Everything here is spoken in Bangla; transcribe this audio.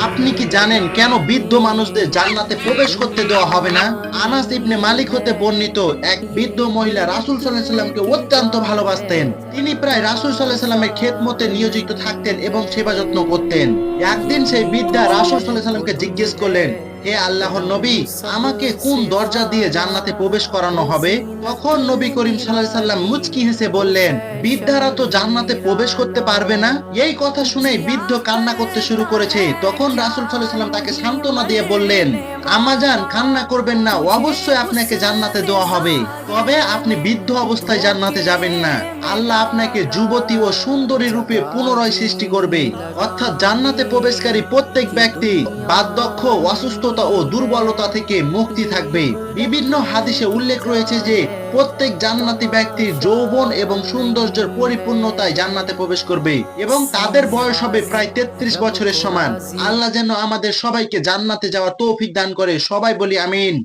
আপনি কি জানেন কেন বৃদ্ধ মানুষদের জান্নাতে প্রবেশ করতে দেওয়া হবে না? আনাস ইবনে মালিক হতে বর্ণিত, এক বৃদ্ধ মহিলা রাসূল সাল্লাল্লাহু আলাইহি সাল্লামকে অত্যন্ত ভালোবাসতেন। তিনি প্রায় রাসূল সাল্লাল্লাহু আলাইহি সাল্লামের খেদমতে নিয়োজিত থাকতেন এবং সেবা যত্ন করতেন। একদিন সেই বৃদ্ধা রাসূল সাল্লাল্লাহু আলাইহি সাল্লামকে জিজ্ঞেস করলেন, হে আল্লাহর নবী, আমাকে কোন দরজা দিয়ে জান্নাতে প্রবেশ করানো হবে? তখন নবী করিম সাল্লাল্লাহু আলাইহি সাল্লাম মুচকি হেসে বললেন, বৃদ্ধারা তো জান্নাতে প্রবেশ করতে পারবে না। এই কথা শুনে বৃদ্ধ কান্না করতে শুরু করেছে। তখন রাসূল সাল্লাল্লাহু আলাইহি সাল্লাম তাকে সান্ত্বনা দিয়ে বললেন, আম্মাজান, কান্না করবেন না, অবশ্যই আপনাকে জান্নাতে দেওয়া হবে। তবে আপনি বৃদ্ধ অবস্থায় জান্নাতে যাবেন না। আল্লাহ আপনাকে যুবতী ও সুন্দরী রূপে পুনরায় সৃষ্টি করবে। অর্থাৎ জান্নাতে প্রবেশকারী প্রত্যেক ব্যক্তি বার্ধক্য, অসুস্থতা ও দুর্বলতা থেকে মুক্তি থাকবে। বিভিন্ন হাদিসে উল্লেখ রয়েছে যে প্রত্যেক জান্নাতি ব্যক্তির যৌবন এবং সৌন্দর্যের পরিপূর্ণতায় জান্নাতে প্রবেশ করবে এবং তাদের বয়স হবে প্রায় 33 বছরের সমান। আল্লাহ যেন আমাদের সবাইকে জান্নাতে যাওয়ার তৌফিক দান করে। সবাই বলি আমিন।